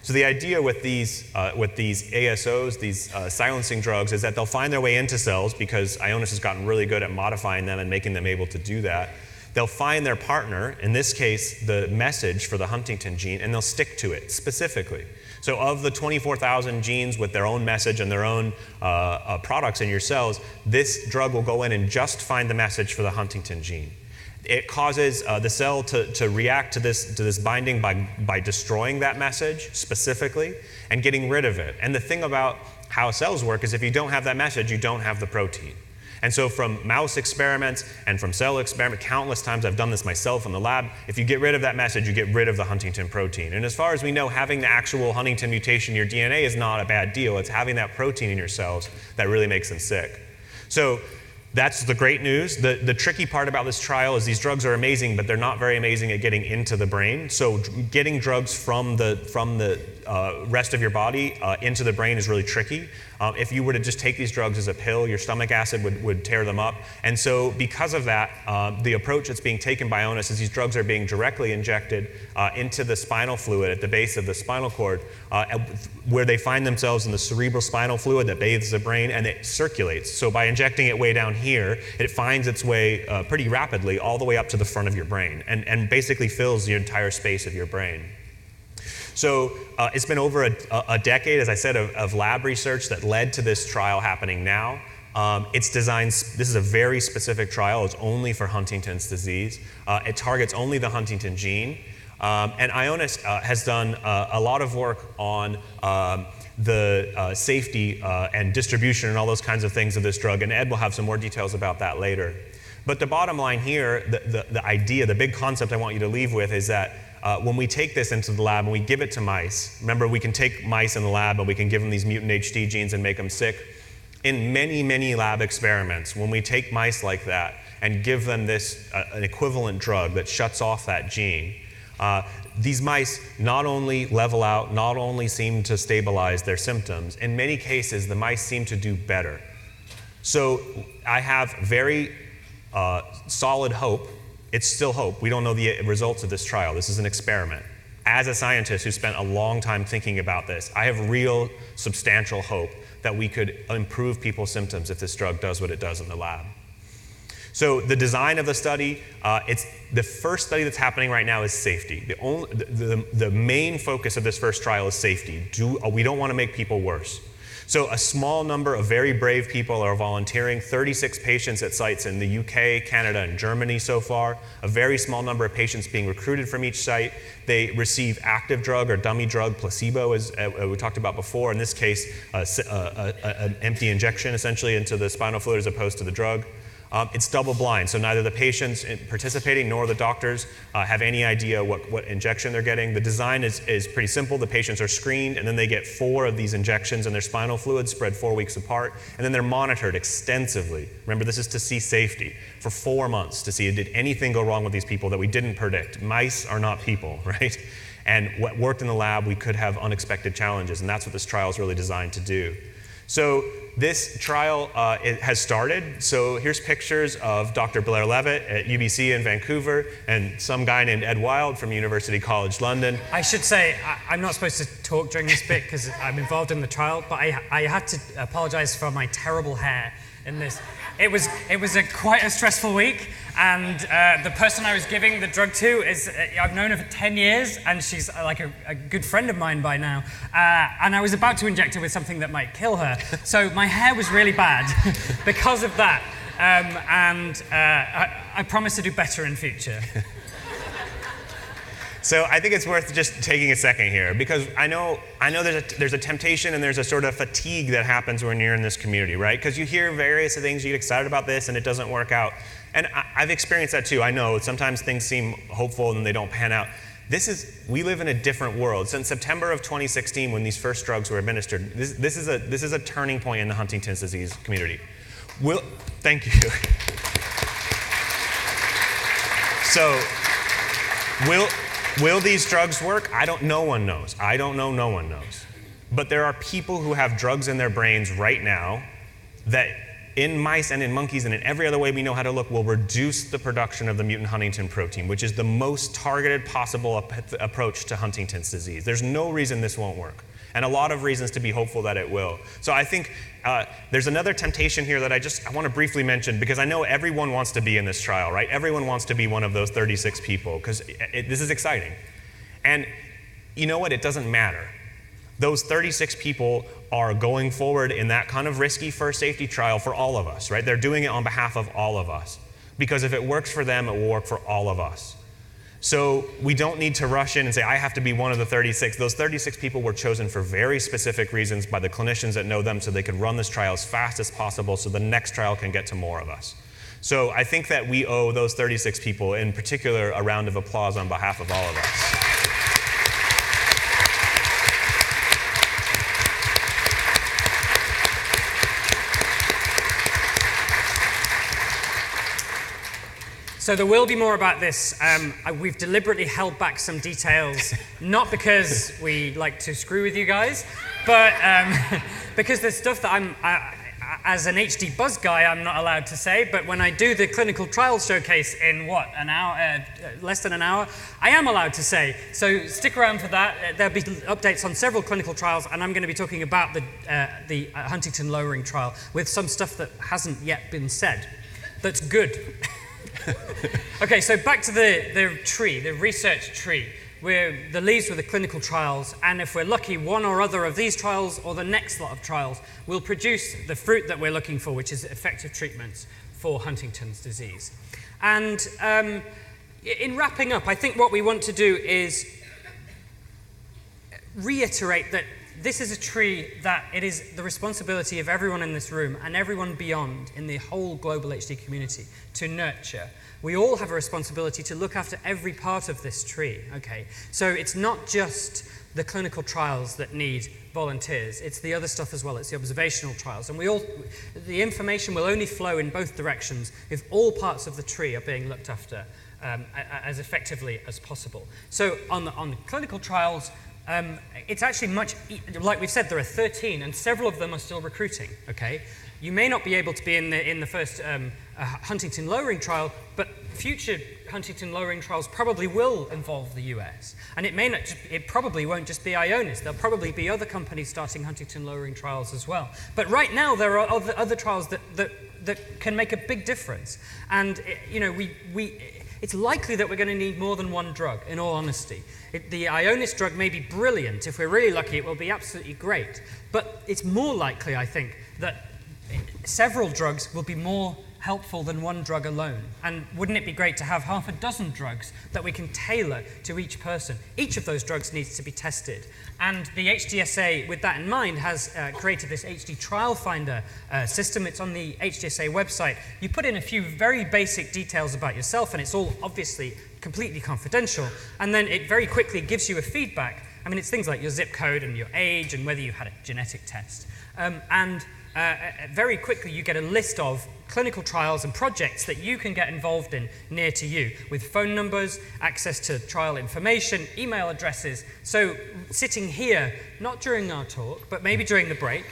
So the idea with these ASOs, these silencing drugs, is that they'll find their way into cells because Ionis has gotten really good at modifying them and making them able to do that. They'll find their partner, in this case, the message for the Huntington gene, and they'll stick to it specifically. So of the 24,000 genes with their own message and their own products in your cells, this drug will go in and just find the message for the Huntington gene. It causes the cell to react to this binding by destroying that message specifically and getting rid of it. And the thing about how cells work is if you don't have that message, you don't have the protein. And so from mouse experiments and from cell experiments, countless times I've done this myself in the lab, if you get rid of that message, you get rid of the Huntington protein. And as far as we know, having the actual Huntington mutation in your DNA is not a bad deal. It's having that protein in your cells that really makes them sick. So that's the great news. The tricky part about this trial is these drugs are amazing, but they're not very amazing at getting into the brain. So getting drugs from the rest of your body into the brain is really tricky. If you were to just take these drugs as a pill, your stomach acid would tear them up. And so because of that, the approach that's being taken by Ionis is these drugs are being directly injected into the spinal fluid at the base of the spinal cord, where they find themselves in the cerebral spinal fluid that bathes the brain, and it circulates. So by injecting it way down here, it finds its way pretty rapidly all the way up to the front of your brain and basically fills the entire space of your brain. So it's been over a decade, as I said, of lab research that led to this trial happening now. It's designed, this is a very specific trial. It's only for Huntington's disease. It targets only the Huntington gene. And Ionis has done a lot of work on the safety and distribution and all those kinds of things of this drug. And Ed will have some more details about that later. But the bottom line here, the idea, the big concept I want you to leave with is that when we take this into the lab and we give it to mice, remember we can take mice in the lab and we can give them these mutant HD genes and make them sick. In many, many lab experiments, when we take mice like that and give them this, an equivalent drug that shuts off that gene, these mice not only level out, not only seem to stabilize their symptoms, in many cases the mice seem to do better. So I have very solid hope. It's still hope. We don't know the results of this trial. This is an experiment. As a scientist who spent a long time thinking about this, I have real substantial hope that we could improve people's symptoms if this drug does what it does in the lab. So the design of the study, it's the first study that's happening right now is safety. The main focus of this first trial is safety. We don't want to make people worse. So a small number of very brave people are volunteering, 36 patients at sites in the UK, Canada, and Germany so far, a very small number of patients being recruited from each site. They receive active drug or dummy drug, placebo, as we talked about before, in this case, an empty injection essentially into the spinal fluid as opposed to the drug. It's double blind, so neither the patients participating nor the doctors have any idea what injection they're getting. The design is pretty simple. The patients are screened, and then they get 4 of these injections in their spinal fluid spread 4 weeks apart, and then they're monitored extensively. Remember, this is to see safety for 4 months to see did anything go wrong with these people that we didn't predict. Mice are not people, right? And what worked in the lab, we could have unexpected challenges, and that's what this trial is really designed to do. So this trial it has started. So here's pictures of Dr. Blair Levitt at UBC in Vancouver and some guy named Ed Wild from University College London. I should say, I'm not supposed to talk during this bit because I'm involved in the trial, but I had to apologize for my terrible hair in this. It was quite a stressful week, and the person I was giving the drug to is, I've known her for 10 years, and she's like a good friend of mine by now, and I was about to inject her with something that might kill her, so my hair was really bad because of that, and I promise to do better in future. So I think it's worth just taking a second here, because I know there's a temptation and there's a sort of fatigue that happens when you're in this community, right? Because you hear various things, you get excited about this, and it doesn't work out. And I've experienced that too. I know sometimes things seem hopeful and they don't pan out. we live in a different world. Since September of 2016, when these first drugs were administered, this is a turning point in the Huntington's disease community. Thank you. So, will these drugs work? No one knows. I don't know, no one knows. But there are people who have drugs in their brains right now that in mice and in monkeys and in every other way we know how to look will reduce the production of the mutant huntingtin protein, which is the most targeted possible approach to Huntington's disease. There's no reason this won't work, and a lot of reasons to be hopeful that it will. So I think there's another temptation here that I want to briefly mention, because I know everyone wants to be in this trial, right? Everyone wants to be one of those 36 people, because this is exciting. And you know what? It doesn't matter. Those 36 people are going forward in that kind of risky first safety trial for all of us, right? They're doing it on behalf of all of us. Because if it works for them, it will work for all of us. So we don't need to rush in and say, I have to be one of the 36. Those 36 people were chosen for very specific reasons by the clinicians that know them, so they could run this trial as fast as possible so the next trial can get to more of us. So I think that we owe those 36 people, in particular, a round of applause on behalf of all of us. So there will be more about this. We've deliberately held back some details, not because we like to screw with you guys, but because there's stuff that as an HD Buzz guy, I'm not allowed to say, but when I do the clinical trials showcase in, an hour, less than an hour, I am allowed to say. So stick around for that. There'll be updates on several clinical trials, and I'm going to be talking about the Huntingtin lowering trial with some stuff that hasn't yet been said. That's good. Okay, so back to the tree, the research tree. The leaves were the clinical trials, and if we're lucky, one or other of these trials or the next lot of trials will produce the fruit that we're looking for, which is effective treatments for Huntington's disease. And in wrapping up, I think what we want to do is reiterate that this is a tree that it is the responsibility of everyone in this room and everyone beyond in the whole global HD community to nurture. We all have a responsibility to look after every part of this tree, okay? So it's not just the clinical trials that need volunteers, it's the other stuff as well, it's the observational trials. And the information will only flow in both directions if all parts of the tree are being looked after as effectively as possible. So on the clinical trials, it's actually like we've said, there are 13, and several of them are still recruiting, okay? You may not be able to be in the first Huntingtin lowering trial, but future Huntingtin lowering trials probably will involve the US. And it probably won't just be Ionis. There'll probably be other companies starting Huntingtin lowering trials as well. But right now, there are other trials that can make a big difference. And, it's likely that we're going to need more than one drug, in all honesty. The Ionis drug may be brilliant. If we're really lucky, it will be absolutely great. But it's more likely, I think, that several drugs will be more helpful than one drug alone. And wouldn't it be great to have half a dozen drugs that we can tailor to each person? Each of those drugs needs to be tested. And the HDSA, with that in mind, has created this HD Trial Finder system. It's on the HDSA website. You put in a few very basic details about yourself, and it's all obviously completely confidential. And then it very quickly gives you a feedback. I mean, it's things like your zip code and your age and whether you had a genetic test. Very quickly you get a list of clinical trials and projects that you can get involved in near to you, with phone numbers, access to trial information, email addresses. So sitting here, not during our talk, but maybe during the break,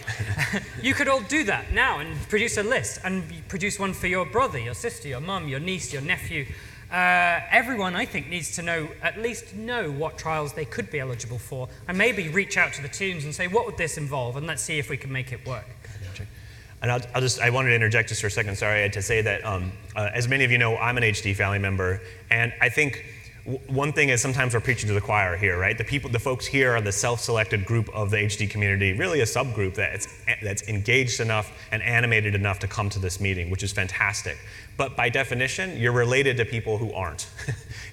you could all do that now and produce a list, and produce one for your brother, your sister, your mum, your niece, your nephew. Everyone, I think, needs to at least know what trials they could be eligible for, and maybe reach out to the teams and say, what would this involve? And let's see if we can make it work. And I wanted to interject just for a second, sorry, to say that as many of you know, I'm an HD family member, and I think one thing is sometimes we're preaching to the choir here, right? The folks here are the self-selected group of the HD community, really a subgroup that's engaged enough and animated enough to come to this meeting, which is fantastic. But by definition, you're related to people who aren't.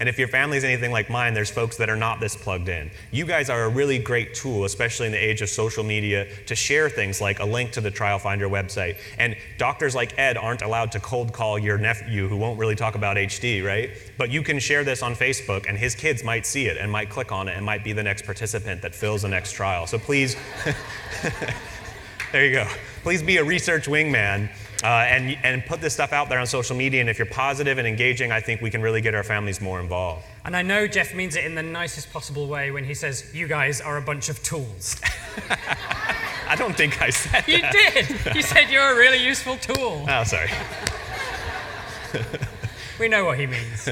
And if your family's anything like mine, there's folks that are not this plugged in. You guys are a really great tool, especially in the age of social media, to share things like a link to the Trial Finder website. And doctors like Ed aren't allowed to cold call your nephew who won't really talk about HD, right? But you can share this on Facebook Facebook, and his kids might see it and might click on it and might be the next participant that fills the next trial. So please, there you go. Please be a research wingman and put this stuff out there on social media. And if you're positive and engaging, I think we can really get our families more involved. And I know Jeff means it in the nicest possible way when he says, you guys are a bunch of tools. I don't think I said that. You did. You said you're a really useful tool. Oh, sorry. We know what he means.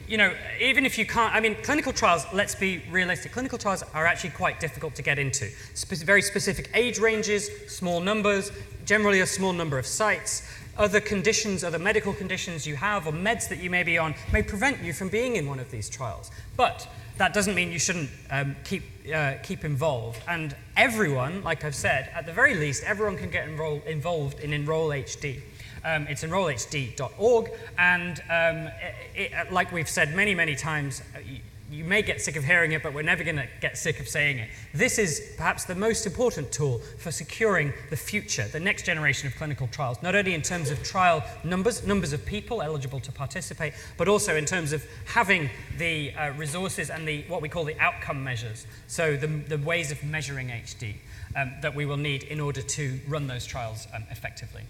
You know, even if you can't, I mean, clinical trials, let's be realistic, clinical trials are actually quite difficult to get into. Very specific age ranges, small numbers, generally a small number of sites. Other conditions, other medical conditions you have, or meds that you may be on, may prevent you from being in one of these trials. But that doesn't mean you shouldn't keep involved. And everyone, like I've said, at the very least, everyone can get involved in Enroll-HD. It's enrollhd.org, and like we've said many, many times, you may get sick of hearing it, but we're never going to get sick of saying it. This is perhaps the most important tool for securing the future, the next generation of clinical trials, not only in terms of trial numbers of people eligible to participate, but also in terms of having the resources and what we call the outcome measures, so the ways of measuring HD that we will need in order to run those trials effectively.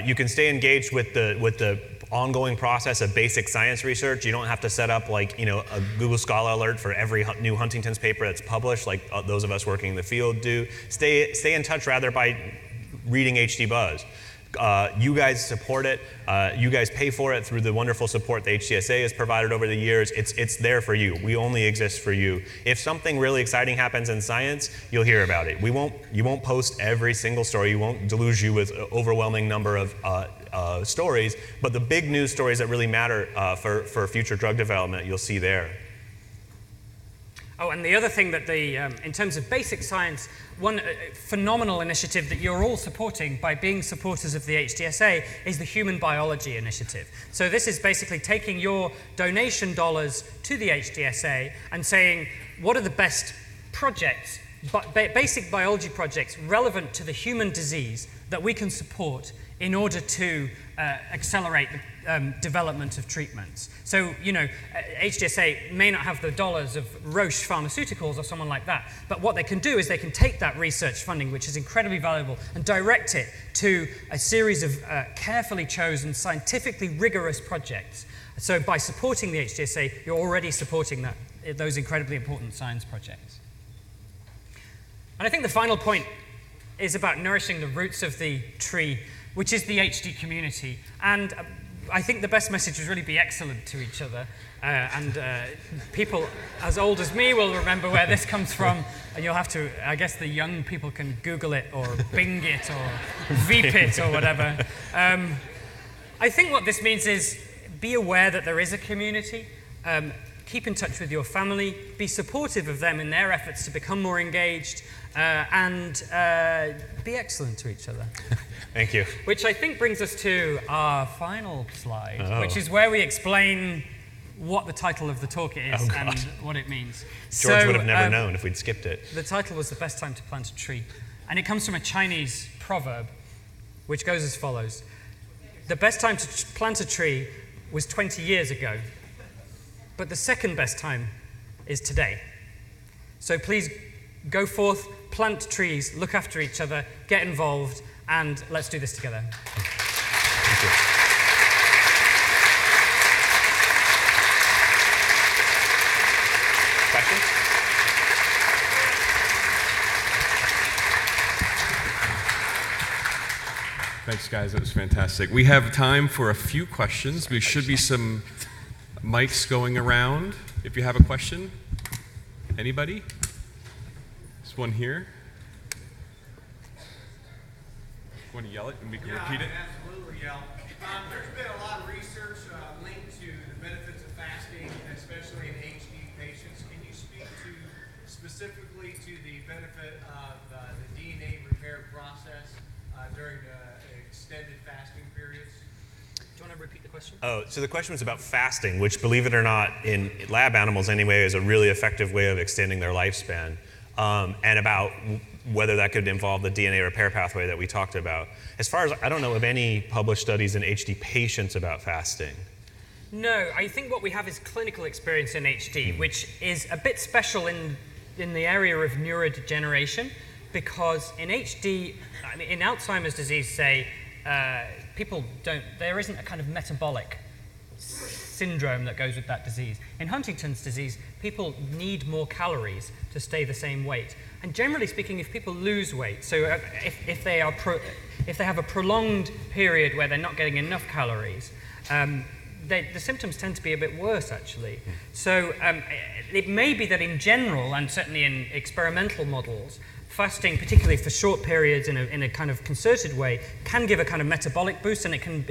You can stay engaged with the ongoing process of basic science research. You don't have to set up like, you know, a Google Scholar alert for every new Huntington's paper that's published, like those of us working in the field do. Stay in touch rather by reading HD Buzz. You guys support it. You guys pay for it through the wonderful support the HCSA has provided over the years. It's there for you. We only exist for you. If something really exciting happens in science, you'll hear about it. You won't post every single story. You won't deluge you with an overwhelming number of stories. But the big news stories that really matter for future drug development, you'll see there. Oh, and the other thing that in terms of basic science, one phenomenal initiative that you're all supporting by being supporters of the HDSA is the Human Biology Initiative. So this is basically taking your donation dollars to the HDSA and saying, what are the best projects, basic biology projects relevant to the human disease that we can support in order to accelerate the development of treatments. So, you know, HDSA may not have the dollars of Roche Pharmaceuticals or someone like that, but what they can do is they can take that research funding, which is incredibly valuable, and direct it to a series of carefully chosen, scientifically rigorous projects. So by supporting the HDSA, you're already supporting those incredibly important science projects. And I think the final point is about nourishing the roots of the tree, which is the HD community. And I think the best message is really be excellent to each other. People as old as me will remember where this comes from. And you'll have to, I guess the young people can Google it or Bing it or Veep it or whatever. I think what this means is be aware that there is a community. Keep in touch with your family. Be supportive of them in their efforts to become more engaged. And be excellent to each other. Thank you. Which I think brings us to our final slide, which is where we explain what the title of the talk is and what it means. George would have never known if we'd skipped it. The title was The Best Time to Plant a Tree. And it comes from a Chinese proverb, which goes as follows. The best time to plant a tree was 20 years ago, but the second best time is today. So please go forth, plant trees, look after each other, get involved, and let's do this together. Thank you. Questions? Thanks, guys. That was fantastic. We have time for a few questions. There should be some mics going around. If you have a question, anybody? There's one here. Want to yell it and we can repeat it? Absolutely yell. There's been a lot of research linked to the benefits of fasting, especially in HD patients. Can you speak to specifically to the benefit of the DNA repair process during extended fasting periods? Do you want to repeat the question? Oh, so the question was about fasting, which, believe it or not, in lab animals anyway, is a really effective way of extending their lifespan. And about whether that could involve the DNA repair pathway that we talked about. As far as I don't know of any published studies in HD patients about fasting. No, I think what we have is clinical experience in HD, which is a bit special in the area of neurodegeneration, because in HD, I mean, in Alzheimer's disease, say, there isn't a kind of metabolic syndrome that goes with that disease. In Huntington's disease, people need more calories to stay the same weight. And generally speaking, if people lose weight, so if they have a prolonged period where they're not getting enough calories, the symptoms tend to be a bit worse, actually. So it may be that in general, and certainly in experimental models, fasting, particularly for short periods in a kind of concerted way, can give a kind of metabolic boost, and it can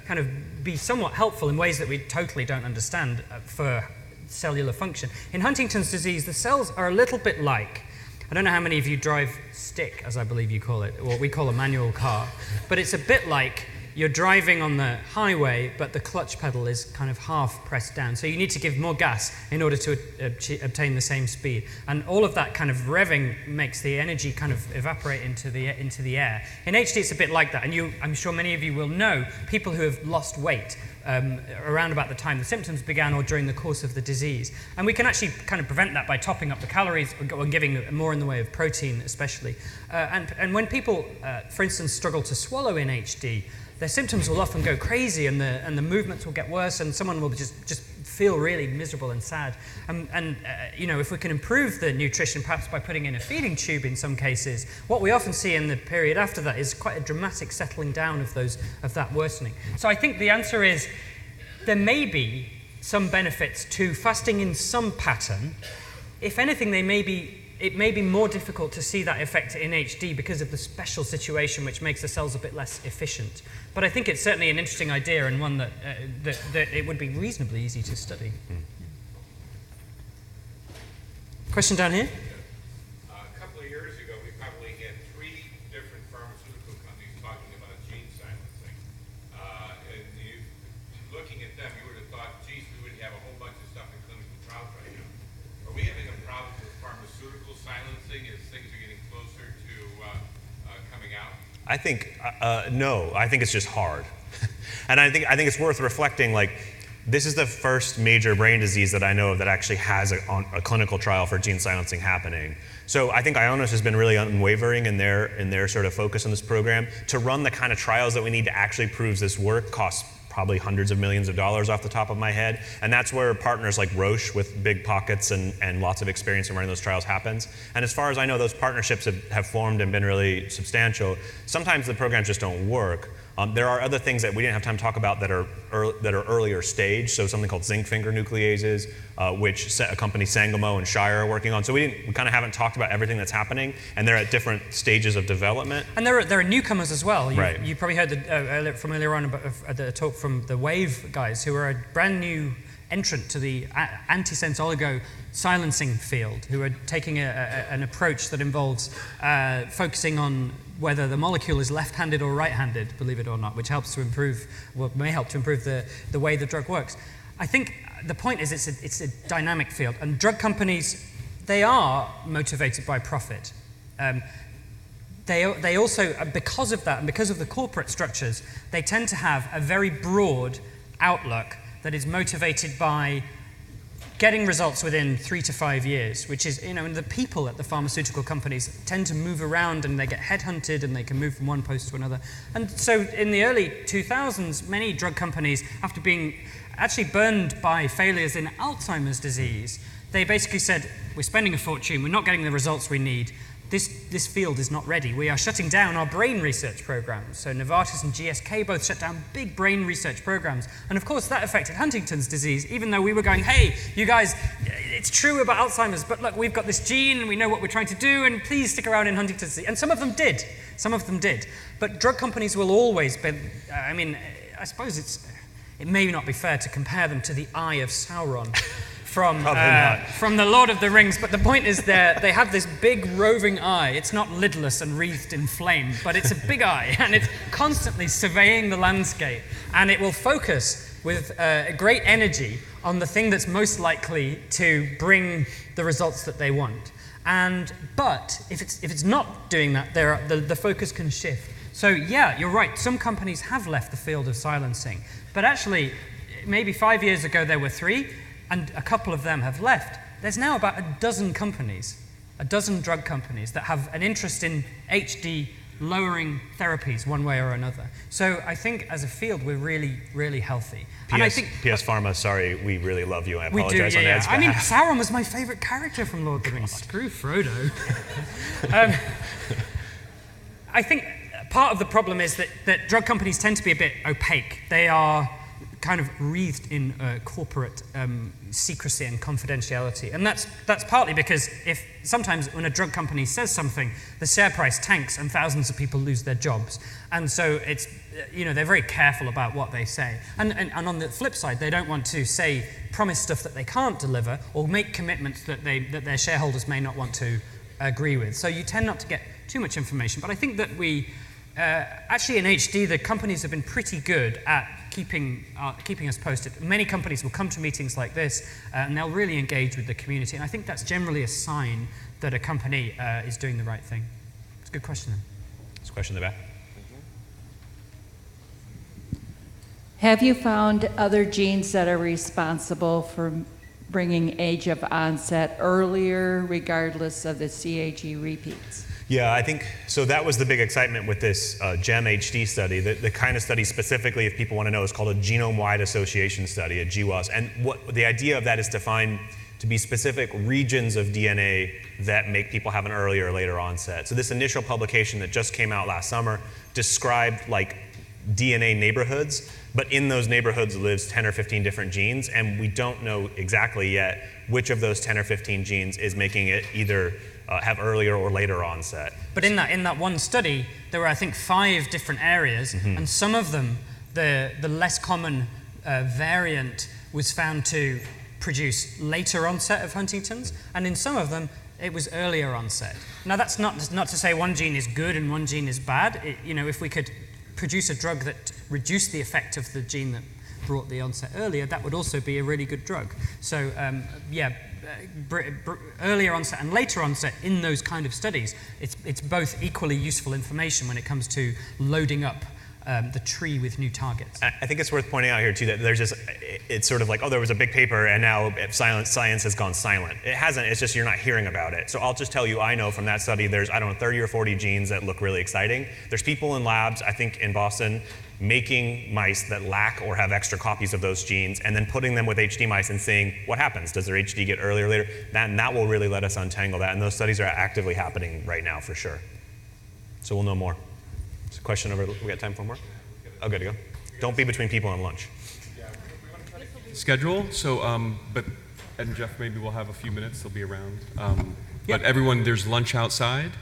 kind of be somewhat helpful in ways that we totally don't understand for cellular function. In Huntington's disease, the cells are a little bit like, I don't know how many of you drive stick, as I believe you call it, or what we call a manual car, but it's a bit like you're driving on the highway, but the clutch pedal is kind of half pressed down. So you need to give more gas in order to obtain the same speed. And all of that kind of revving makes the energy kind of evaporate into the air. In HD, it's a bit like that. And I'm sure many of you will know people who have lost weight around about the time the symptoms began or during the course of the disease. And we can actually kind of prevent that by topping up the calories or giving more in the way of protein, especially. And when people, for instance, struggle to swallow in HD, their symptoms will often go crazy, and the movements will get worse, and someone will just feel really miserable and sad. And if we can improve the nutrition, perhaps by putting in a feeding tube in some cases, what we often see in the period after that is quite a dramatic settling down of that worsening. So I think the answer is there may be some benefits to fasting in some pattern. If anything, it may be more difficult to see that effect in HD because of the special situation which makes the cells a bit less efficient. But I think it's certainly an interesting idea, and one that it would be reasonably easy to study. Question down here? A couple of years ago, we probably had 3 different pharmaceutical companies talking about gene silencing. And looking at them, you would have thought, geez, we would have a whole bunch of stuff in clinical trials right now. Are we having a problem with pharmaceutical silencing as things are getting closer to coming out? I think no. I think it's just hard, and I think it's worth reflecting. Like, this is the first major brain disease that I know of that actually has a clinical trial for gene silencing happening. So I think Ionis has been really unwavering in their sort of focus on this program. To run the kind of trials that we need to actually prove this work costs probably hundreds of millions of dollars off the top of my head. And that's where partners like Roche with big pockets and lots of experience in running those trials happens. And as far as I know, those partnerships have formed and been really substantial. Sometimes the programs just don't work. There are other things that we didn't have time to talk about that are earlier stage, so something called zinc finger nucleases, which a company Sangamo and Shire are working on. So we kind of haven't talked about everything that's happening, and they're at different stages of development. And there are newcomers as well. Right. You probably heard from earlier on about the talk from the Wave guys, who are a brand new entrant to the antisense oligo silencing field, who are taking an approach that involves focusing on whether the molecule is left-handed or right-handed, believe it or not, which helps to improve, may help to improve the way the drug works. I think the point is it's a dynamic field, and drug companies, they are motivated by profit. They also, because of that and because of the corporate structures, they tend to have a very broad outlook that is motivated by getting results within 3 to 5 years, which is, and the people at the pharmaceutical companies tend to move around, and they get headhunted, and they can move from one post to another. And so in the early 2000s, many drug companies, after being actually burned by failures in Alzheimer's disease, they basically said, we're spending a fortune, we're not getting the results we need. This field is not ready. We are shutting down our brain research programs. So Novartis and GSK both shut down big brain research programs. And of course, that affected Huntington's disease, even though we were going, hey, you guys, it's true about Alzheimer's, but look, we've got this gene, and we know what we're trying to do, and please stick around in Huntington's disease. And some of them did. Some of them did. But drug companies will always be, I suppose it may not be fair to compare them to the Eye of Sauron from the Lord of the Rings, but the point is they have this big roving eye. It's not lidless and wreathed in flame, but it's a big eye, and it's constantly surveying the landscape, and it will focus with great energy on the thing that's most likely to bring the results that they want. But if it's not doing that, the focus can shift. So yeah, you're right. Some companies have left the field of silencing, but actually, maybe 5 years ago there were 3, and a couple of them have left. There's now about a dozen drug companies that have an interest in HD lowering therapies one way or another. So I think as a field, we're really, really healthy. And I think PS Pharma, sorry, we really love you. I we apologize do, on yeah. Ed's I mean, behalf. Sauron was my favorite character from Lord of the Rings. Screw Frodo. I think part of the problem is that drug companies tend to be a bit opaque. They are kind of wreathed in corporate secrecy and confidentiality. And that's partly because if sometimes when a drug company says something, the share price tanks and thousands of people lose their jobs. And so it's, they're very careful about what they say. And on the flip side, they don't want to promise stuff that they can't deliver or make commitments that their shareholders may not want to agree with. So you tend not to get too much information. But I think that actually in HD, the companies have been pretty good at keeping us posted. Many companies will come to meetings like this and they'll really engage with the community. And I think that's generally a sign that a company is doing the right thing. It's a good question then. There's a question in the back. Have you found other genes that are responsible for bringing age of onset earlier regardless of the CAG repeats? Yeah, I think, so that was the big excitement with this GEM HD study. The kind of study specifically, if people want to know, is called a genome-wide association study, a GWAS. And what the idea of that is to be specific regions of DNA that make people have an earlier or later onset. So this initial publication that just came out last summer described like DNA neighborhoods, but in those neighborhoods lives 10 or 15 different genes, and we don't know exactly yet which of those 10 or 15 genes is making it either have earlier or later onset. But in that one study, there were, I think, 5 different areas, and some of them, the less common variant was found to produce later onset of Huntington's, and in some of them, it was earlier onset. Now, that's not to say one gene is good and one gene is bad. If we could produce a drug that reduced the effect of the gene that brought the onset earlier, that would also be a really good drug. So, earlier onset and later onset in those kind of studies, it's both equally useful information when it comes to loading up the tree with new targets. I think it's worth pointing out here too that it's sort of like, there was a big paper and now science has gone silent. It hasn't, it's just you're not hearing about it. So I'll just tell you, I know from that study there's, 30 or 40 genes that look really exciting. There's people in labs, I think in Boston, making mice that lack or have extra copies of those genes and then putting them with HD mice and seeing what happens. Does their HD get earlier or later? That will really let us untangle that, and those studies are actively happening right now for sure. So we'll know more. There's a question over, we got time for more? Oh, good to go. Don't be between people on lunch. Schedule, so, but Ed and Jeff, maybe we'll have a few minutes, they'll be around. But everyone, there's lunch outside.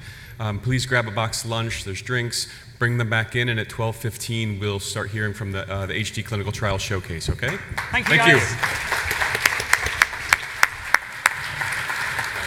Please grab a box of lunch, there's drinks, bring them back in, and at 12:15 we'll start hearing from the HD Clinical Trial Showcase, okay? Thank you, guys.